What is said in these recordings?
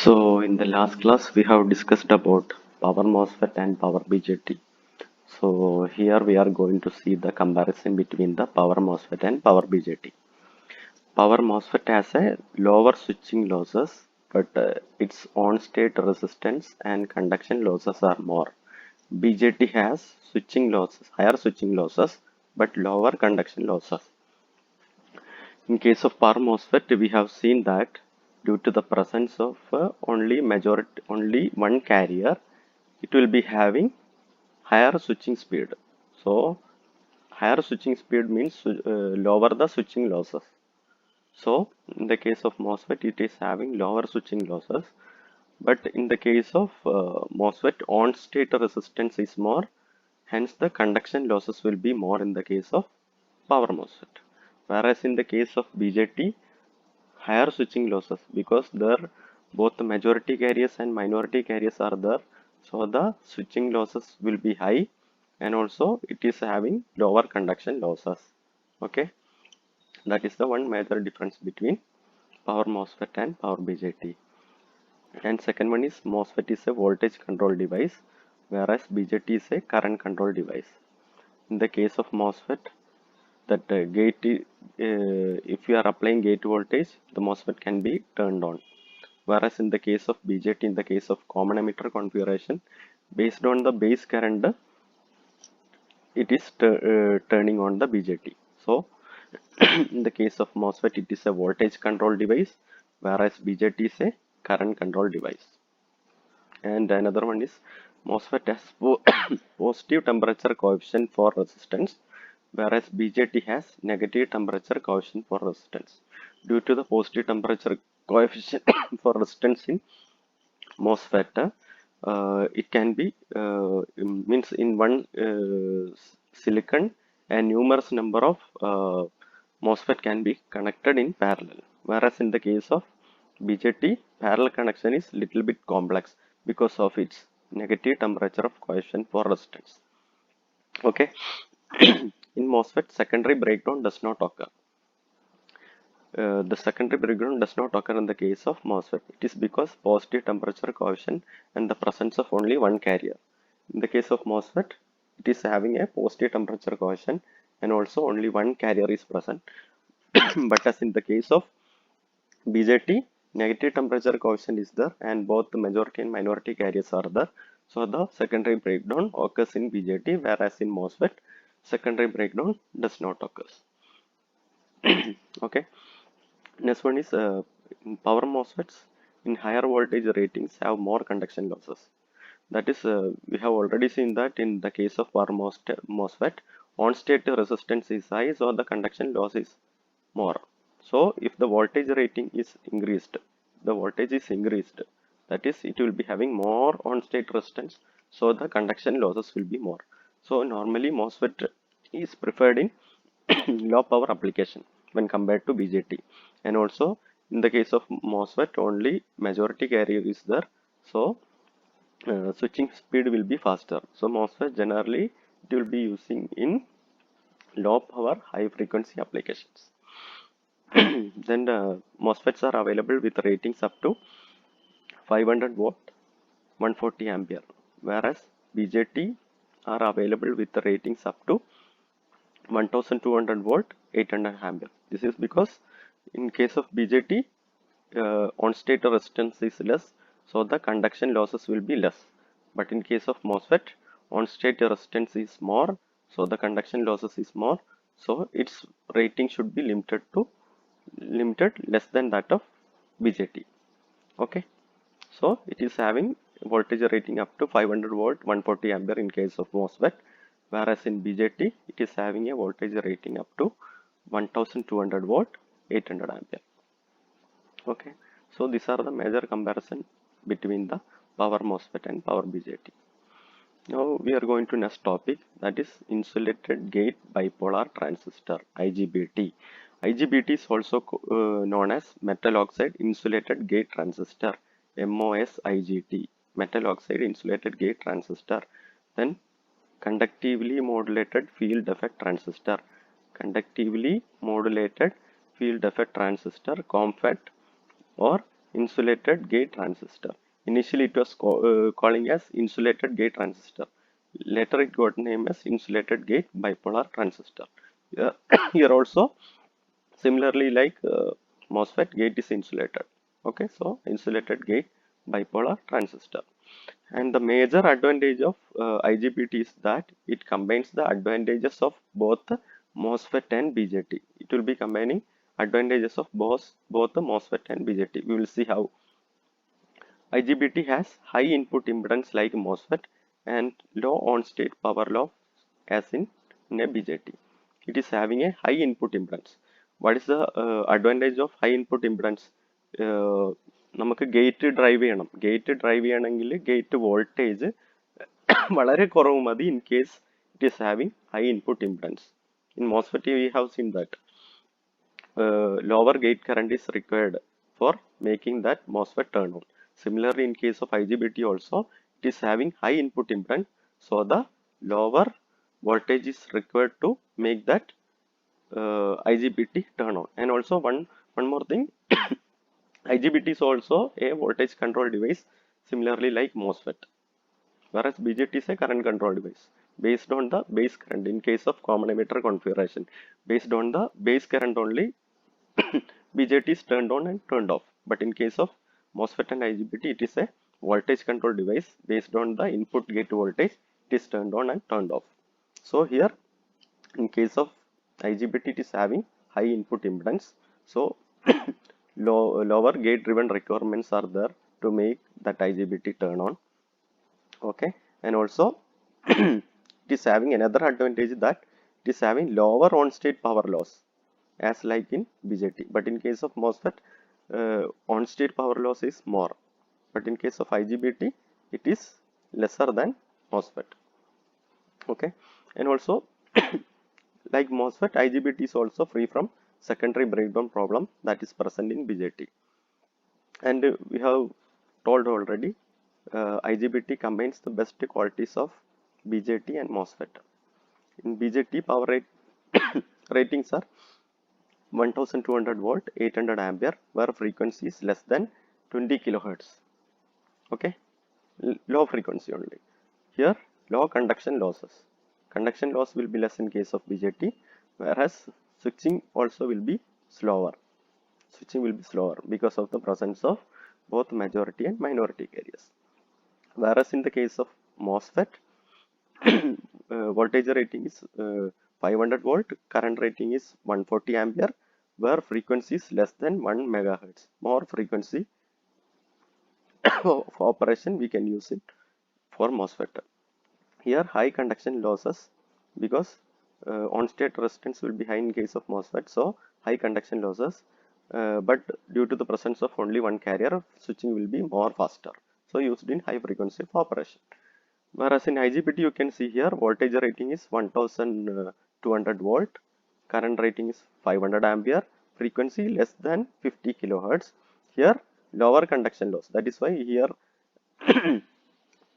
So in the last class we have discussed about power MOSFET and power BJT. So here we are going to see the comparison between the power MOSFET and power BJT. Power MOSFET has a lower switching losses, but its on-state resistance and conduction losses are more. BJT has switching losses, higher switching losses, but lower conduction losses. In case of power MOSFET, we have seen that due to the presence of only one carrier, it will be having higher switching speed. So higher switching speed means lower the switching losses. So in the case of MOSFET, it is having lower switching losses. But in the case of MOSFET, on-state resistance is more. Hence, the conduction losses will be more in the case of power MOSFET. Whereas in the case of BJT, higher switching losses because there both the majority carriers and minority carriers are there, so the switching losses will be high, and also it is having lower conduction losses. Okay, that is the one major difference between power MOSFET and power BJT. And second one is MOSFET is a voltage control device, whereas BJT is a current control device. In the case of MOSFET, that if you are applying gate voltage, the MOSFET can be turned on. Whereas in the case of BJT, in the case of common emitter configuration, based on the base current, it is turning on the BJT. So in the case of MOSFET, it is a voltage control device, whereas BJT is a current control device. And another one is MOSFET has positive temperature coefficient for resistance, whereas BJT has negative temperature coefficient for resistance. Due to the positive temperature coefficient for resistance in MOSFET, it can be means in one silicon a numerous number of MOSFET can be connected in parallel, whereas in the case of BJT, parallel connection is little bit complex because of its negative temperature of coefficient for resistance. Okay, in MOSFET, secondary breakdown does not occur. The secondary breakdown does not occur in the case of MOSFET. It is because positive temperature coefficient and the presence of only one carrier. In the case of MOSFET, it is having a positive temperature coefficient and also only one carrier is present. But as in the case of BJT, negative temperature coefficient is there and both the majority and minority carriers are there. So the secondary breakdown occurs in BJT, whereas in MOSFET, secondary breakdown does not occur. Okay. Next one is power MOSFETs in higher voltage ratings have more conduction losses. That is, we have already seen that in the case of power MOSFET, on-state resistance is high, so the conduction loss is more. So, if the voltage rating is increased, the voltage is increased, that is, it will be having more on-state resistance, so the conduction losses will be more. So, normally MOSFET is preferred in low power application when compared to BJT, and also in the case of MOSFET only majority carrier is there, so switching speed will be faster. So MOSFET generally it will be using in low power high frequency applications. Then MOSFETs are available with ratings up to 500 watt 140 ampere, whereas BJT are available with the ratings up to 1200 volt 800 ampere. This is because in case of BJT, on-state resistance is less, so the conduction losses will be less. But in case of MOSFET, on-state resistance is more, so the conduction losses is more. So its rating should be limited less than that of BJT. Okay, so it is having voltage rating up to 500 volt 140 ampere in case of MOSFET, whereas in BJT it is having a voltage rating up to 1200 volt 800 ampere. Okay, so these are the major comparison between the power MOSFET and power BJT. Now we are going to next topic, that is insulated gate bipolar transistor, IGBT. IGBT is also known as metal oxide insulated gate transistor, MOSIGT, metal oxide insulated gate transistor. Then conductively modulated field effect transistor, conductively modulated field effect transistor, COMFET, or insulated gate transistor. Initially it was calling as insulated gate transistor. Later it got named as insulated gate bipolar transistor. Here, here also similarly like MOSFET, gate is insulated. Okay, so insulated gate bipolar transistor. And the major advantage of IGBT is that it combines the advantages of both the MOSFET and BJT. It will be combining advantages of both the MOSFET and BJT. We will see how. IGBT has high input impedance like MOSFET and low on-state power loss as in a BJT. It is having a high input impedance. What is the advantage of high input impedance? നമുക്ക് gate drive ചെയ്യണമെങ്കിൽ gate voltage വളരെ കുറവ് മതി in case it is having high input impedance. In MOSFET we have seen that lower gate current is required for making that MOSFET turn on. Similarly, in case of IGBT also, it is having high input impedance, so the lower voltage is required to make that IGBT turn on. And also one more thing, IGBT is also a voltage control device, similarly like MOSFET, whereas BJT is a current control device based on the base current. In case of common emitter configuration, based on the base current only BJT is turned on and turned off. But in case of MOSFET and IGBT, it is a voltage control device based on the input gate voltage. It is turned on and turned off. So here, in case of IGBT, it is having high input impedance. So lower gate driven requirements are there to make that IGBT turn on. Okay, and also it is having another advantage that it is having lower on-state power loss as like in BJT. But in case of MOSFET, on-state power loss is more. But in case of IGBT, it is lesser than MOSFET. Okay, and also like MOSFET, IGBT is also free from secondary breakdown problem that is present in BJT. And we have told already, IGBT combines the best qualities of BJT and MOSFET. In BJT, power ratings are 1200 volt, 800 ampere, where frequency is less than 20 kilohertz. Okay, low frequency only. Here, low conduction losses. Conduction loss will be less in case of BJT, whereas switching also will be slower. Switching will be slower because of the presence of both majority and minority carriers. Whereas in the case of MOSFET, voltage rating is 500 volt, current rating is 140 ampere, where frequency is less than 1 megahertz. More frequency of operation we can use it for MOSFET. Here high conduction losses because on-state resistance will be high in case of MOSFET, so high conduction losses. But due to the presence of only one carrier, switching will be more faster. So used in high frequency of operation. Whereas in IGBT, you can see here voltage rating is 1200 volt, current rating is 500 ampere, frequency less than 50 kilohertz. Here lower conduction loss. That is why here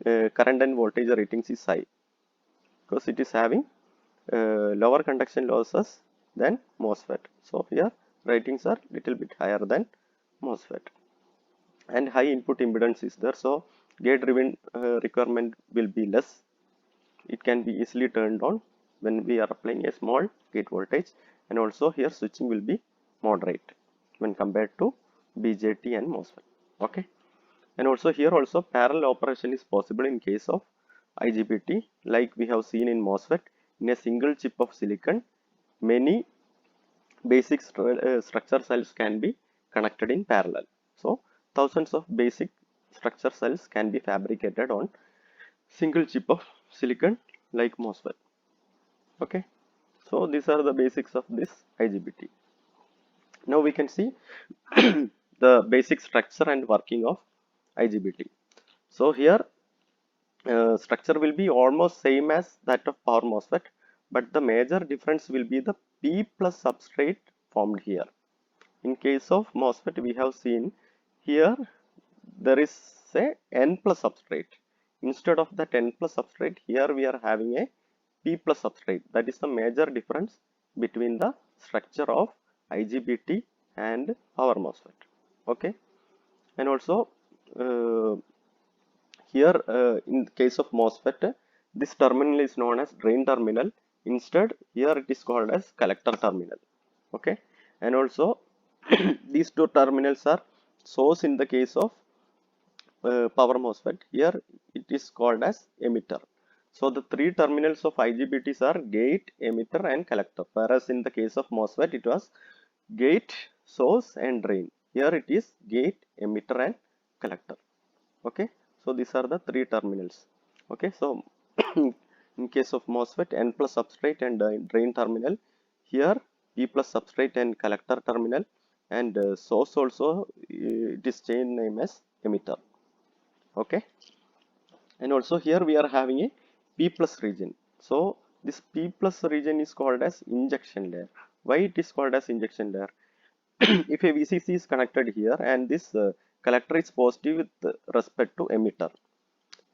current and voltage ratings is high, because it is having lower conduction losses than MOSFET. So here ratings are little bit higher than MOSFET. And high input impedance is there, so gate driven requirement will be less. It can be easily turned on when we are applying a small gate voltage, and also here switching will be moderate when compared to BJT and MOSFET. Okay, and also here also parallel operation is possible in case of IGBT, like we have seen in MOSFET. In a single chip of silicon, many basic structure cells can be connected in parallel. So thousands of basic structure cells can be fabricated on single chip of silicon like MOSFET. Okay, so these are the basics of this IGBT. Now we can see the basic structure and working of IGBT. So here structure will be almost same as that of power MOSFET, but the major difference will be the P plus substrate formed here. In case of MOSFET, we have seen here there is a N plus substrate. Instead of that N plus substrate, here we are having a P plus substrate. That is the major difference between the structure of IGBT and power MOSFET. Okay, And also here in the case of MOSFET, this terminal is known as drain terminal. Instead, here it is called as collector terminal. Okay, and also these two terminals are source in the case of power MOSFET. Here it is called as emitter. So the three terminals of IGBTs are gate, emitter, and collector. Whereas in the case of MOSFET, it was gate, source, and drain. Here it is gate, emitter, and collector. Okay, so these are the three terminals. Okay, so in case of MOSFET, N plus substrate and drain terminal. Here P plus substrate and collector terminal, and source also it is changed name as emitter. Okay, and also here we are having a P plus region. So this P plus region is called as injection layer. Why it is called as injection layer? If a VCC is connected here and this collector is positive with respect to emitter,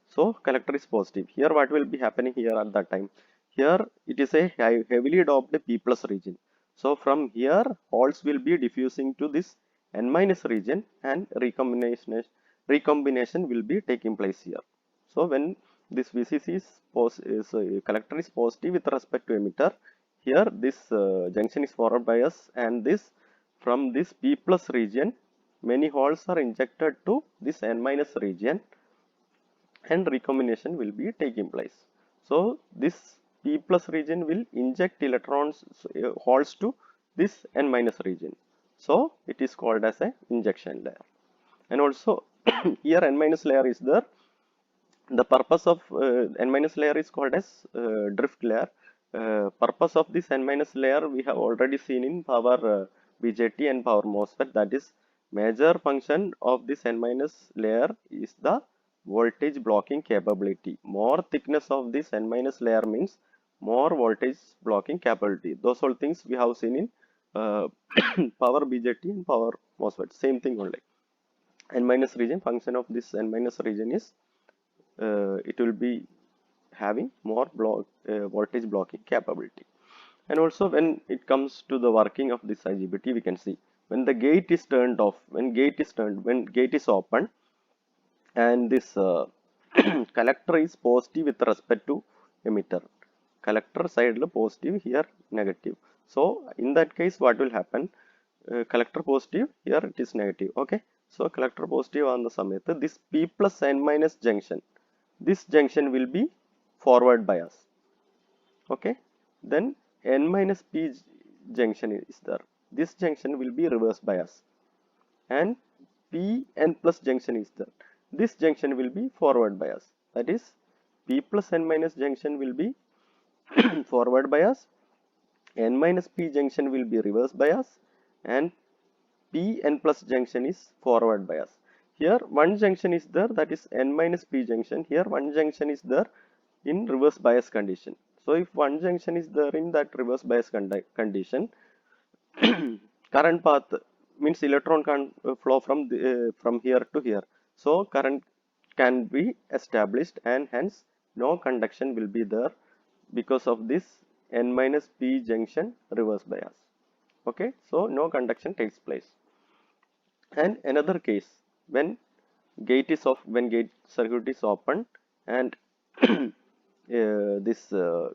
so collector is positive. Here what will be happening here at that time? Here it is a heavily doped P plus region. So from here holes will be diffusing to this N minus region and recombination will be taking place here. So when this VCC collector is positive with respect to emitter, here this junction is forward bias, and this from this P plus region many holes are injected to this N minus region and recombination will be taking place. So this P plus region will inject electrons holes to this N minus region. So it is called as a injection layer. And also here N minus layer is there. The purpose of N minus layer is called as drift layer. Purpose of this N minus layer we have already seen in power BJT and power MOSFET. That is, major function of this N minus layer is the voltage blocking capability. More thickness of this N minus layer means more voltage blocking capability. Those all things we have seen in uh, power BJT and power MOSFET. Same thing only. N minus region, function of this N minus region is it will be having more voltage blocking capability. And also when it comes to the working of this IGBT, we can see when the gate is turned off, when gate is open, and this collector is positive with respect to emitter. Collector side positive, here negative. So in that case what will happen? Collector positive, here it is negative. Okay, so collector positive on the samayathu, this P plus N minus junction, this junction will be forward bias. Okay, then N minus P junction is there, this junction will be reverse bias, and Pn plus junction is there, this junction will be forward bias. That is, P plus N minus junction will be forward bias, N minus P junction will be reverse bias, and Pn plus junction is forward bias. Here one junction is there, that is N minus P junction. Here one junction is there in reverse bias condition. So if one junction is there in that reverse bias condition, current path means electron can flow from here to here. So current can be established, and hence no conduction will be there because of this N minus P junction reverse bias. Okay, so no conduction takes place. And another case, when gate is off, when gate circuit is open, and this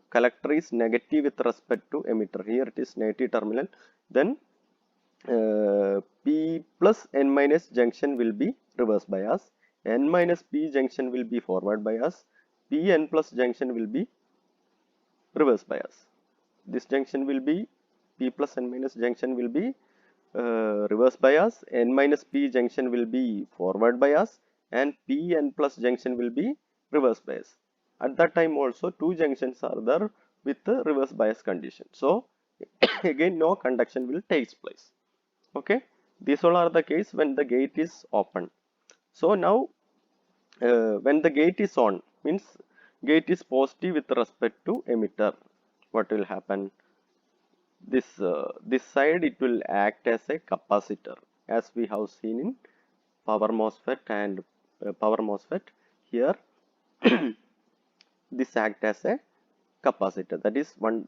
collector is negative with respect to emitter, here it is negative terminal, then P plus N minus junction will be reverse bias, N minus P junction will be forward bias, Pn plus junction will be reverse bias. This junction will be, P plus N minus junction will be reverse bias, N minus P junction will be forward bias, and Pn plus junction will be reverse bias. At that time also two junctions are there with the reverse bias condition. So again no conduction will take place. Okay, these all are the case when the gate is open. So now when the gate is on, means gate is positive with respect to emitter, what will happen? This side it will act as a capacitor, as we have seen in power MOSFET and power MOSFET. Here this act as a capacitor. That is, one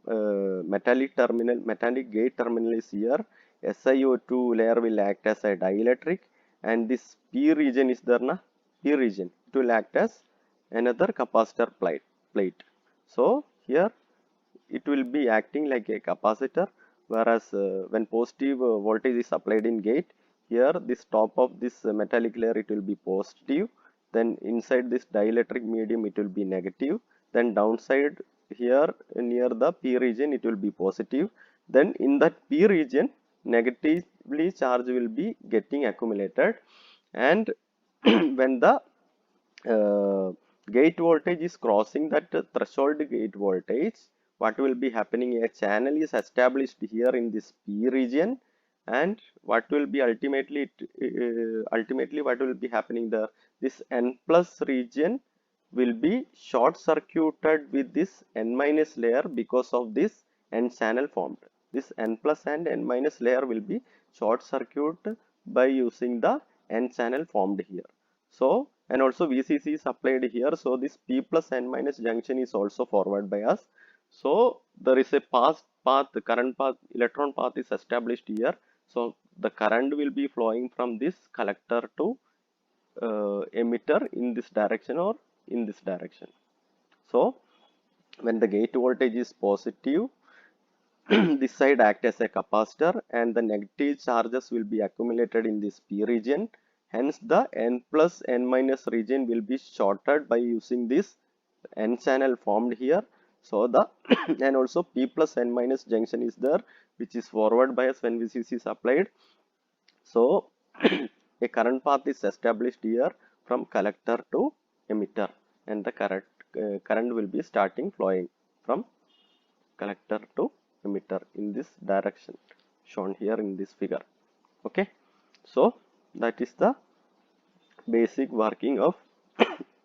metallic gate terminal is here. SiO2 layer will act as a dielectric, and this P region is there na, P region, it will act as another capacitor plate. So here it will be acting like a capacitor, whereas when positive voltage is applied in gate, here this top of this metallic layer it will be positive, then inside this dielectric medium it will be negative, then downside here near the P region it will be positive, then in that P region negatively charge will be getting accumulated, and when the gate voltage is crossing that threshold gate voltage, what will be happening? A channel is established here in this P region, and what will be ultimately what will be happening there? This N plus region will be short circuited with this N minus layer because of this N channel formed. This N plus and N minus layer will be short circuit by using the N channel formed here. So, and also VCC is applied here. So, this P plus N minus junction is also forward bias. So, there is a path, current path, electron path is established here. So, the current will be flowing from this collector to emitter in this direction or in this direction. So, when the gate voltage is positive, this side act as a capacitor and the negative charges will be accumulated in this P region. Hence, the N plus N minus region will be shorted by using this N channel formed here. So, the and also P plus N minus junction is there, which is forward bias when VCC is applied. So, a current path is established here from collector to emitter, and the current will be starting flowing from collector to emitter in this direction shown here in this figure. Okay, so that is the basic working of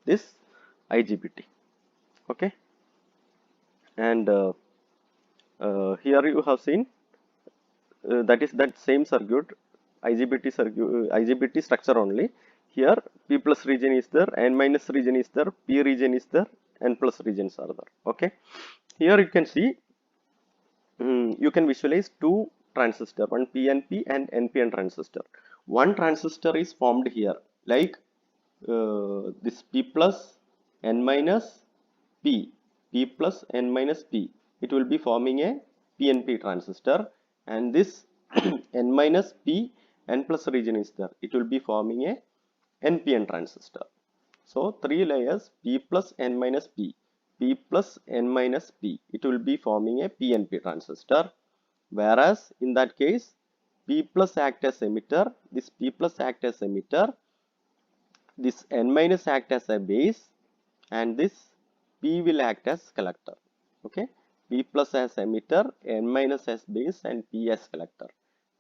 this IGBT. Okay, and here you have seen that is that same circuit, IGBT structure only. Here P plus region is there, N minus region is there, P region is there, N plus regions are there. Okay, here you can see you can visualize two transistor, one PNP and NPN transistor. One transistor is formed here like this P plus N minus P, P plus N minus P. It will be forming a PNP transistor, and this N minus P N plus region is there. It will be forming a NPN transistor. So, three layers P plus N minus P, P plus N minus P. It will be forming a PNP transistor. Whereas in that case, P plus act as emitter, this P plus act as emitter, this N minus act as a base, and this P will act as collector. Okay, P plus as emitter, N minus as base, and P as collector.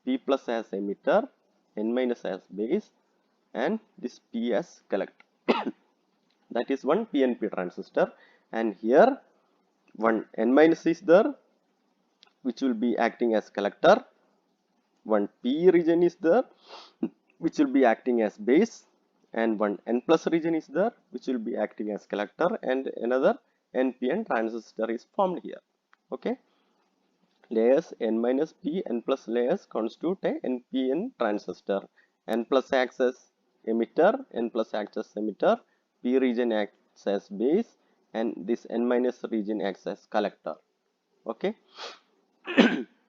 P plus as emitter, N minus as base, and this P as collector. That is one PNP transistor, and here one N minus is there, which will be acting as collector. One P region is there, which will be acting as base, and one N plus region is there, which will be acting as collector, and another NPN transistor is formed here. Okay, layers N minus P, N plus layers constitute a NPN transistor. N plus acts as emitter, N plus acts as emitter, P region acts as base, and this N minus region acts as collector. Okay,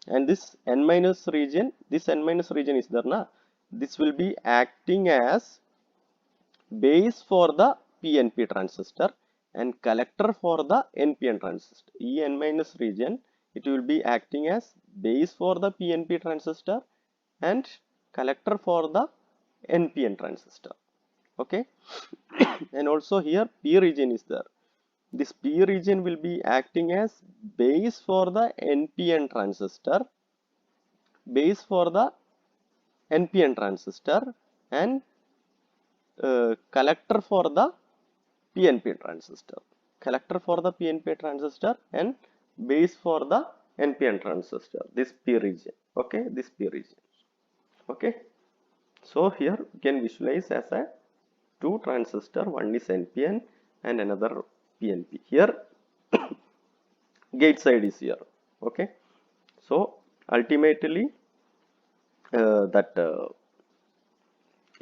and this N minus region is there na, this will be acting as base for the PNP transistor and collector for the NPN transistor. En minus region, it will be acting as base for the PNP transistor and collector for the NPN transistor. Okay, and also here P region is there. This P region will be acting as base for the NPN transistor, and collector for the PNP transistor. Collector for the PNP transistor and base for the NPN transistor. This P region. Okay, this P region. Okay. So here you can visualize as a two transistor. One is NPN and another PNP. Here gate side is here. Okay. So ultimately that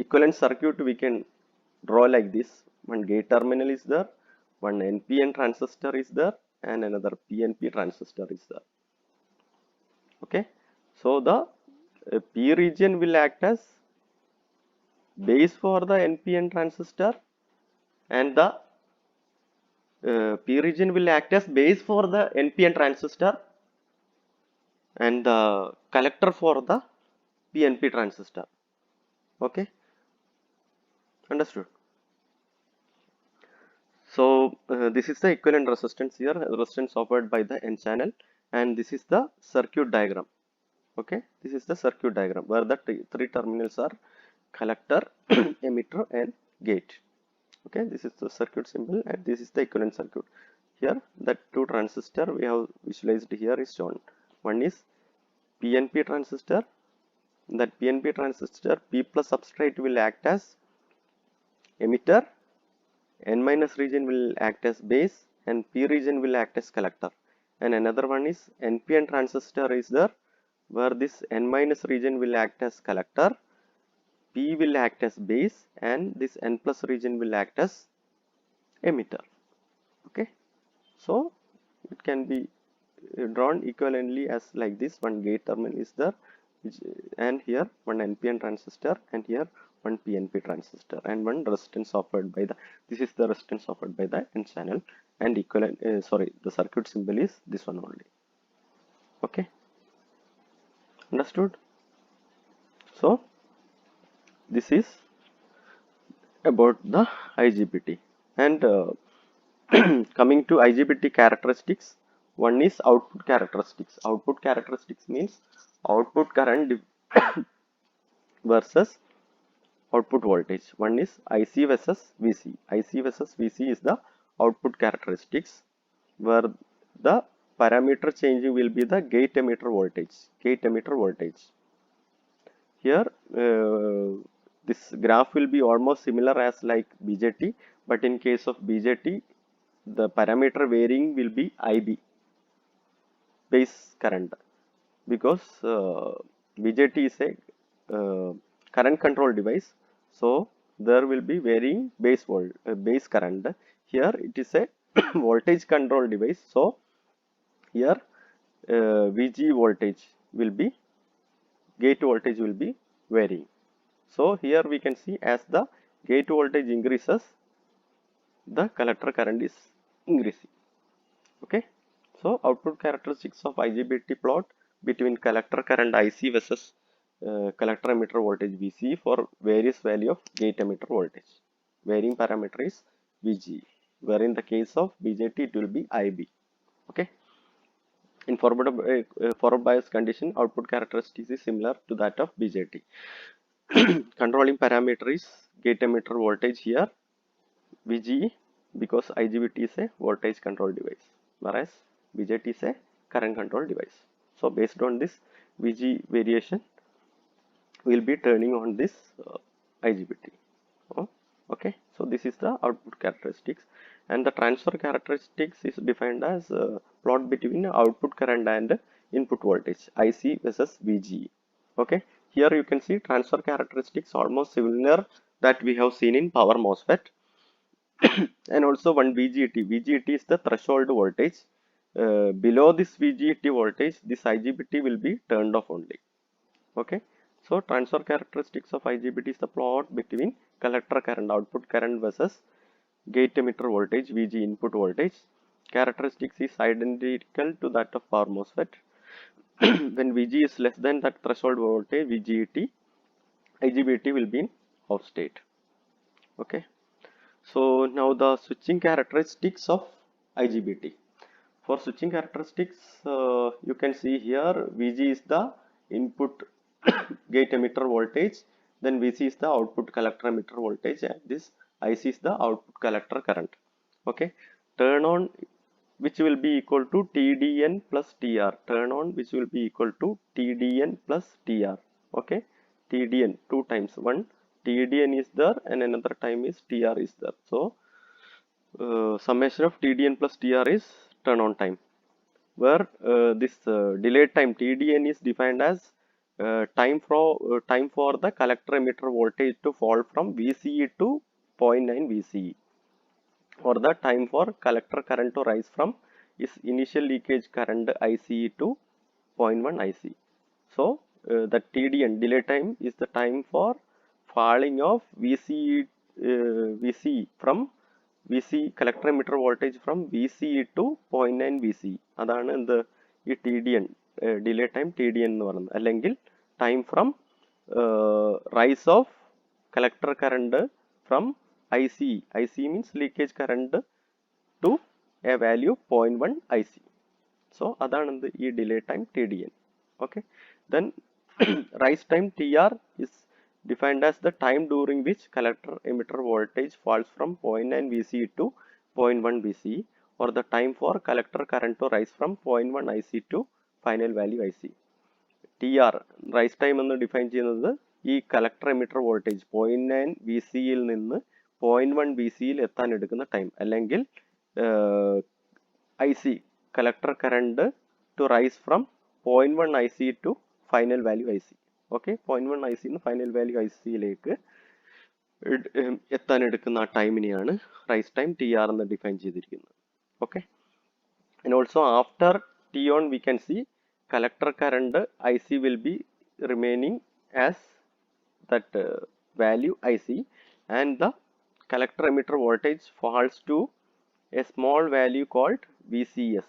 equivalent circuit we can draw like this. One gate terminal is there, one NPN transistor is there, and another PNP transistor is there. Okay, so the P region will act as base for the NPN transistor, and the P region will act as base for the NPN transistor, and the collector for the PNP transistor. Okay, understood. So this is the equivalent resistance here, resistance offered by the N channel, and this is the circuit diagram. Okay, this is the circuit diagram where the three terminals are collector, emitter, and gate. Okay, this is the circuit symbol, and this is the equivalent circuit. Here, the two transistor we have visualized here is shown. One is PNP transistor. That PNP transistor, P plus substrate will act as emitter, N minus region will act as base, and P region will act as collector. And another one is NPN transistor is there, where this N minus region will act as collector, P will act as base, and this N plus region will act as emitter. Okay, so it can be drawn equivalently as like this. One gate terminal is there, and here one NPN transistor, and here one PNP transistor, and one resistance offered by the, this is the resistance offered by the N channel, and equivalent the circuit symbol is this one only. Okay, understood. So this is about the IGBT, and coming to IGBT characteristics, one is output characteristics. Output characteristics means output current versus output voltage. One is IC versus VC. IC versus VC is the output characteristics, where the parameter change will be the gate emitter voltage. Gate emitter voltage. Here, this graph will be almost similar as like BJT, but in case of BJT, the parameter varying will be IB, base current, because BJT is a current control device, so there will be varying base current. Here it is a voltage control device, so here VG voltage will be, gate voltage will be varying. So here we can see as the gate voltage increases, the collector current is increasing. Okay, so output characteristics of IGBT plot between collector current IC versus collector emitter voltage VC for various value of gate emitter voltage. Varying parameter is VG, where in the case of BJT it will be IB. Okay, in forward bias condition, output characteristics is similar to that of BJT. Controlling parameter is gate emitter voltage here, VGE, because IGBT is a voltage control device, whereas BJT is a current control device. So based on this VG variation, we will be turning on this IGBT. Oh, okay, so this is the output characteristics, and the transfer characteristics is defined as plot between output current and input voltage IC versus VGE. Okay, here you can see transfer characteristics almost similar that we have seen in power MOSFET. And also one VGT. VGT is the threshold voltage. Below this VGT voltage, this IGBT will be turned off only. Okay, so transfer characteristics of IGBT is the plot between collector current, output current versus gate emitter voltage, VG input voltage. Characteristics is identical to that of power MOSFET. When VG is less than that threshold voltage, VGT, IGBT will be in off state. Okay, so now the switching characteristics of IGBT. For switching characteristics, you can see here VG is the input gate emitter voltage, then VC is the output collector emitter voltage, and this IC is the output collector current. Okay, turn on which will be equal to TDN plus TR. Turn on which will be equal to TDN plus TR. Okay, TDN two times, one TDN is there and another time is TR is there. So summation of TDN plus TR is turn on time, where this delayed time TDN is defined as time for the collector emitter voltage to fall from VCE to 0.9 VCE, or the time for collector current to rise from is initial leakage current ICE to 0.1 IC. So the TDN, delay time, is the time for falling of VCE from VC collector emitter voltage from VCE to 0.9 VCE. അതാണ് എന്ത് ഈ TDN, delay time TDN എന്ന് പറയുന്നത്. അല്ലെങ്കിൽ time from rise of collector current from ICE. ICE means leakage current to a value 0.1 IC. So അതാണ് എന്ത് ഈ delay time TDN. Okay, then rise time TR is defined as the time during which collector emitter voltage falls from 0.9 VCE to 0.1 VCE, or the time for collector current to rise from 0.1 IC to final value IC. TR rise time എന്ന് define ചെയ്യുന്നത് ഈ collector emitter voltage 0.9 VCE യിൽ നിന്ന് 0.1 VCE യിൽ എത്താൻ എടുക്കുന്ന time, അല്ലെങ്കിൽ IC collector current to rise from 0.1 IC to final value IC. Okay, 0.1 IC നിന്ന് final value IC യിലേക്ക് എത്താൻ എടുക്കുന്ന ആ ടൈമിനെയാണ് റൈസ് ടൈം TR എന്ന് ഡിഫൈൻ ചെയ്തിരിക്കുന്നത്. Okay, and also after T on we can see collector current IC will be remaining as that value IC, and the collector emitter voltage falls to a small value called VCS.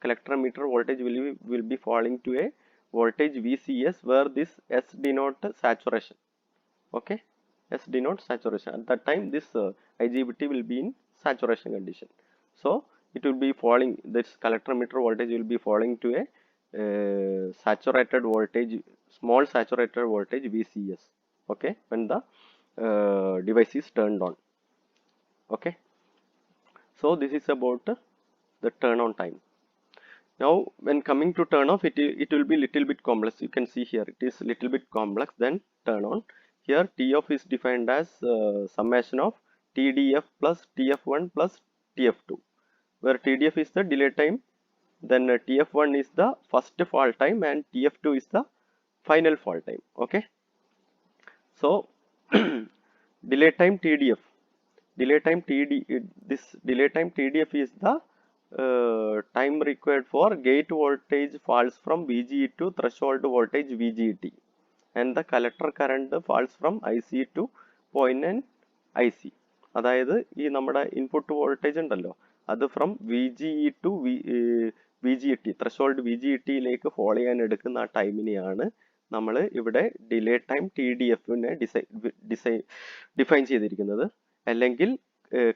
Collector emitter voltage will be falling to a voltage VCS, where this S denote saturation. Okay, S denotes saturation. At that time this IGBT will be in saturation condition, so it will be falling, this collector emitter voltage will be falling to a saturated voltage, small saturated voltage VCS. Okay, when the device is turned on. Okay, so this is about the turn on time. Now when coming to turn off, it will be little bit complex. You can see here it is little bit complex than turn on. Here T off is defined as summation of TDF plus TF1 plus TF2, where TDF is the delay time, then TF1 is the first fall time, and TF2 is the final fall time. Okay, so delay time TDF, this delay time TDF is the time required for gate voltage falls from VGE to threshold voltage VGET, and the collector current falls from IC to 0.9 IC. അതായത് ഈ നമ്മുടെ input voltage ഉണ്ടല്ലോ, അത് from VGE to VGET, threshold VGET-യിലേക്ക് follow ചെയ്യാൻ എടുക്കുന്ന ആ ടൈമിനെയാണ് നമ്മൾ ഇവിടെ ഡിലേ ടൈം TDF-നെ ഡിഫൈൻ ചെയ്തിരിക്കുന്നത്. അല്ലെങ്കിൽ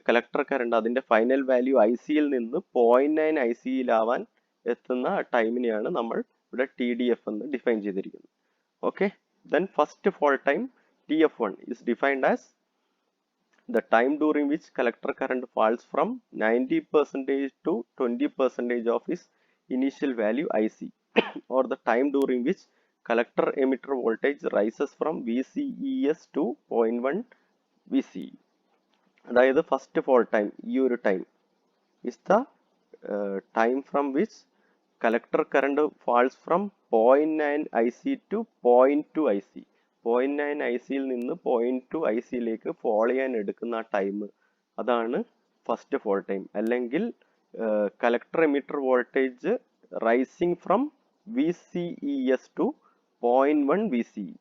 കളക്ടർ കറണ്ട് അതിന്റെ ഫൈനൽ വാല്യൂ IC-യിൽ നിന്ന് 0.9 IC-യിലാവാൻ എത്തുന്ന ടൈമിനെയാണ് നമ്മൾ ഇവിടെ TDF എന്ന് ഡിഫൈൻ ചെയ്തിരിക്കുന്നത്. Okay, then first fall time TF1 is defined as the time during which collector current falls from 90% to 20% of its initial value IC, or the time during which collector emitter voltage rises from VCES to 0.1 VCE. അതായത് first fall time, ഈ ഒരു time is the time from which collector current falls from 0.9 IC to 0.2 IC. 0.9 IC-യിൽ നിന്ന് 0.2 IC-യിലേക്ക് fall ചെയ്യാൻ എടുക്കുന്ന time, അതാണ് first fall time. അല്ലെങ്കിൽ collector emitter voltage rising from VCES to 0.1 VCE.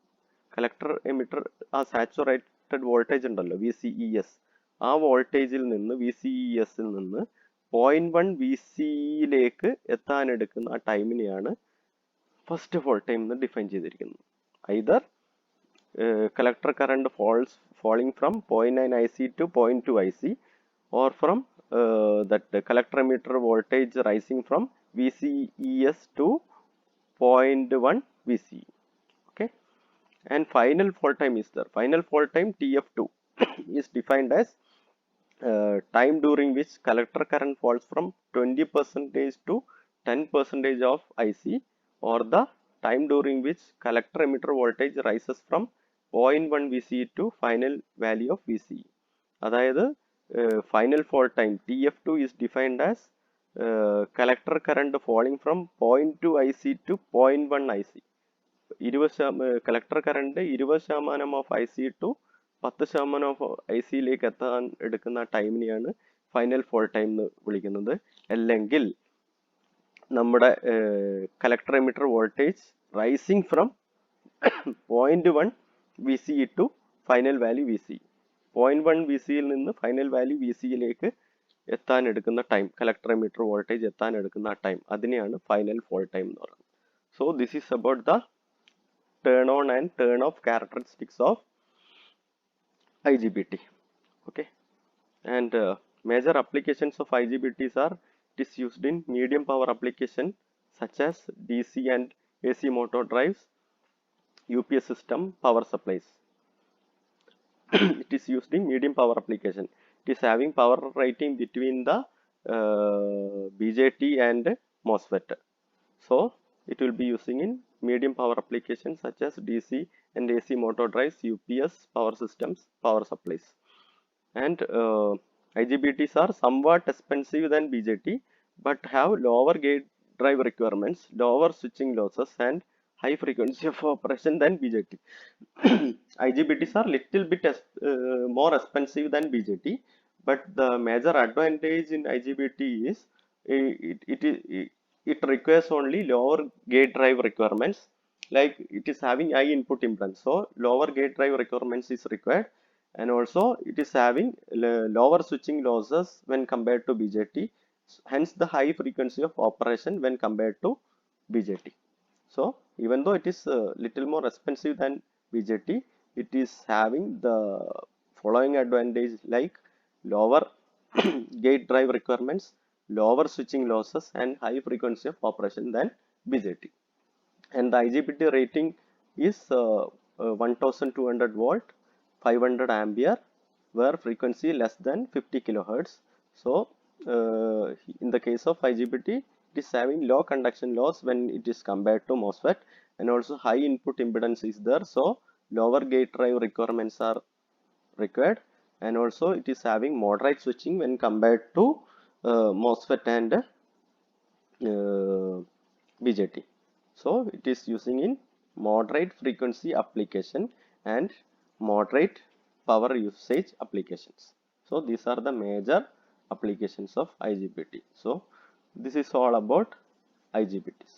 collector emitter ആ saturated voltage ഉണ്ടല്ലോ VCES, ആ വോൾട്ടേജിൽ നിന്ന് VCES-ൽ നിന്ന് 0.1 VCE-യിലേക്ക് എത്താൻ എടുക്കുന്ന ആ ടൈമിനെയാണ് ഫസ്റ്റ് ഫോൾ ടൈം എന്ന് ഡിഫൈൻ ചെയ്തിരിക്കുന്നത്. Either collector current falling from 0.9 IC to 0.2 IC, or from that collector emitter voltage rising from VCES to 0.1 VCE. Okay, and final fall time is there. Final fall time TF2 is defined as time during which collector current falls from 20% to 10% of IC, or the time during which collector emitter voltage rises from 0.1 VCE to final value of VCE. അതായത് final fall time TF2 is defined as collector current falling from 0.2 IC to 0.1 IC. Collector current 20% of I C to 10% of I സിയിലേക്ക് എത്താൻ എടുക്കുന്ന ടൈമിനെയാണ് final fall time എന്ന് വിളിക്കുന്നത്. അല്ലെങ്കിൽ നമ്മുടെ collector emitter voltage rising from 0.1 V C to final value V C, 0.1 V സിയിൽ നിന്ന് final value V സിയിലേക്ക് എത്താൻ എടുക്കുന്ന ടൈം, കളക്ടർ എമിറ്റർ വോൾട്ടേജ് എത്താൻ എടുക്കുന്ന ടൈം, അതിനെയാണ് ഫൈനൽ ഫോൾ ടൈം എന്ന് പറയുന്നത്. So this is about the turn on and turn off characteristics of IGBT. Okay, and major applications of IGBTs are, it is used in medium power application such as DC and AC motor drives, UPS system, power supplies. It is used in medium power application. It is having power rating between the BJT and MOSFET. So it will be using in medium power applications such as DC and AC motor drives, UPS, power systems, power supplies. And IGBTs are somewhat expensive than BJT but have lower gate drive requirements, lower switching losses and high frequency of operation than BJT. IGBTs are little bit more expensive than BJT, but the major advantage in IGBT is it requires only lower gate drive requirements, like it is having high input impedance, so lower gate drive requirements is required, and also it is having lower switching losses when compared to BJT, hence the high frequency of operation when compared to BJT. So even though it is little more expensive than BJT, it is having the following advantage like lower gate drive requirements, lower switching losses and high frequency of operation than BJT. And the IGBT rating is 1200 volt, 500 ampere, where frequency less than 50 kilohertz. So in the case of IGBT, it is having low conduction loss when it is compared to MOSFET, and also high input impedance is there, so lower gate drive requirements are required, and also it is having moderate switching when compared to MOSFET and BJT. So it is using in moderate frequency application and moderate power usage applications. So these are the major applications of IGBT. So this is all about IGBTs.